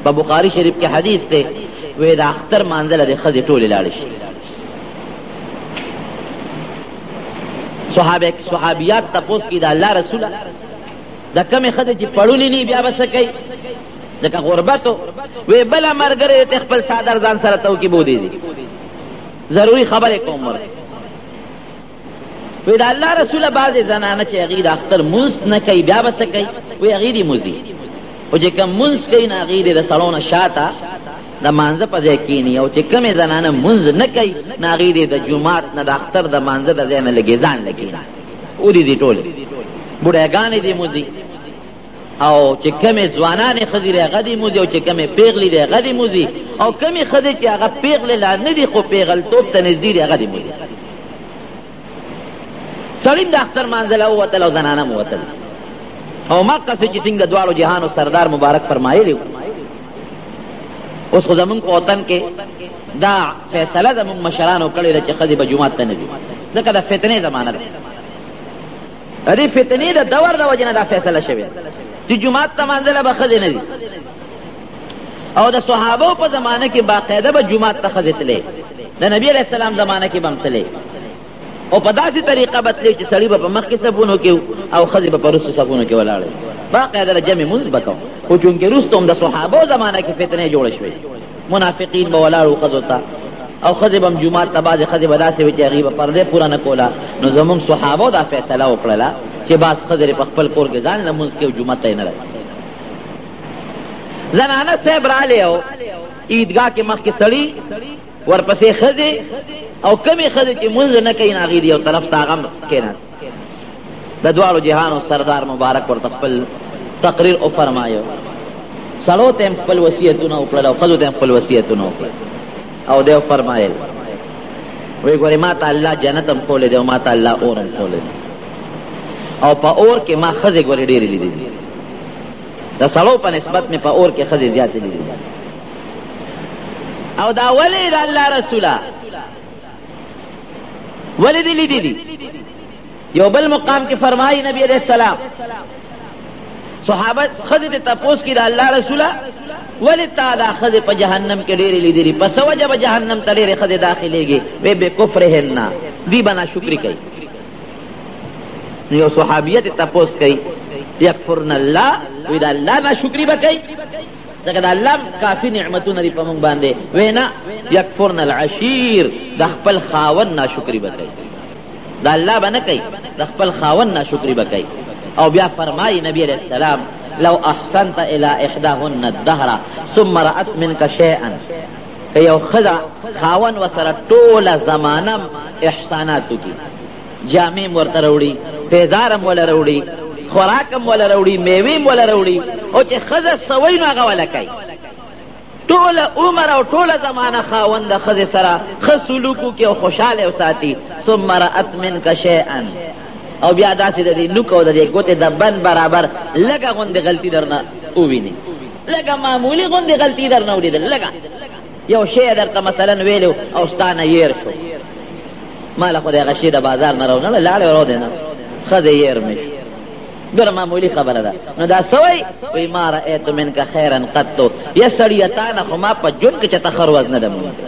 په بخاری شریف کې حدیث دی وې د اختر مانځله د ښځې ټولې لاړې شي. صحابیات تپوس کی دا الله رسوله دا کمې ښځې چې پړونې نی بیا به څه کوي لکه غربتو وې بله ملګری ته خپل څادر ځان سره توکي بودې دي ضروري خبرې کوم ورته وې دا الله رسوله بعضې زنانه چې هغې د اختر مونځ نه کوي بیا به څه کوي وې هغې دې موځي خو چې کوم مونځ کوي نو هغې دې د سړو نه شاته د مانځه په ځای کښېني او چې کومې زنانه مونځ نه کوي نو هغې دې د جومات نه د اختر د مانځه د ځای نه لږې ځان نه کښېني ودې دې ټولې بوډاګانې دې موځي او چې کمې ځوانانې ښځې دي هغه دې موځي او چې کمې پیغلې دي هغه دې موځي او کمې ښځې چې هغه پیغلې لا نه دي خو پیغلتوب ته نږدې دي هغه دې موځي. سړی د اختر مانځله ووتل او زنانه م ووتل او مقصې چې څنګه دواړو جهانو سردار مبارک فرمایلی و. اوس خو زمونږ په وطن کې دا فیصله زمونږ مشرانو کړې ده چې ښځې به جومات ته نه ځي ځکه د فتنې زمانه ده د دې فتنې د دور د وجې نه دا فیصله شوې چې جومات ته مانځله به ښځې نه ځي او د صحابو په زمانه کې باقاعده به جومات ته ښځې تلې د نبي علیه السلام زمانه کې به هم تلې او په داسې طریقه به تلې چې سړي به په مخکې صفونو کې او ښځې به په وروستو صفونو کې ولاړې باقاعده د جمع مونځ به کوم خو چونکې وروسته هم د صحابو زمانه کې فتنې جوړې شوې منافقین به ولاړو ښځو ته او ښځې به هم جومات ته بعضې ښځې به داسې وې چې هغې به پردې پوره نه کوله نو زمونږ صحابو دا فیصله وکړله چې بعض ښځې په خپل کور کې ځان لمونځ کوي او جومات ته یې نه راځي. زنانه صاحب راغلی او عیدګاه کې مخکې سړي ورپسې ښځې او کمې ښځې چې مونځ نه کوي نو هغې د یو طرف ته هغه کېناست. د دواړو جهانو سردار مبارک ورته خپل تقریر وفرمایو سړو ته هم خپل وصیتونه وکړل او ښځو ته هم خپل وصیتونه وکړل او دی وفرمایل وی ګورې ما ته الله جنت هم ښولی دی او ما ته الله اور هم ښولی دی او په اور کې ما ښځې ګورې ډېرې لیدې دي د سړو په نسبت مې په اور کې ښځې زیاتې لیدې دي او دا ولې د الله رسوله ولې دې لیدې دي. یو بل مقام کې فرمایي نبی علیہ السلام صحابه ښځې ته تپوس کړي د الله رسوله ولې تا دا ښځې په جهنم کې ډېرې لیدلي په څه وجه به جهنم ته ډېرې ښځې داخلېږي وی بکفرهن دوی به ناشکري کوي. نو یو صحابیت تپوس کوي یکفرن الله وی د الله ناشکري به کوي ځکه د الله کافي نعمتونه دي په موږ باندې وی نه یکفرن العشیر د خپل خاوند ناشکري به کوي د الله به نه کوي د خپل خاوند ناشکري به کوي. او بیا فرمایي نبی علیہ السلام لو احسنت الى احداهن الدهر ثم رأت منك شيئا که یو ښځه خاوند ورسره ټوله زمانه احسانات وکړي جامې م ورته راوړي پیزار هم وله راوړي خوراک هم وله راوړي میوې م وله راوړي او چې ښځه څه وایي نو هغه وله کوي ټوله عمر او ټوله زمانه خاوند د ښځې سره ښه سلوک وکړي او خوشحاله وساتي ثم رأت منک شیئا او بیا داسې د دې نوک او د دې ګوتې د بند برابر لږه غوندې غلطي درنه وویني لږه معمولي غوندې غلطي درنه ولیدل لږه یو شی درته مثلا ویلو او ستا نه یېر شو ما له خو د هغه شي د بازار نه راونړه لاړې ورودې نه ښځې یېر مې شو ګوره معمولي خبره ده نو دا څه وایي وایي ما رأیت منک خیرا قطو یا سړیه تا نه خو ما په ژوند کې چېرته ښه ورځ نه ده موندې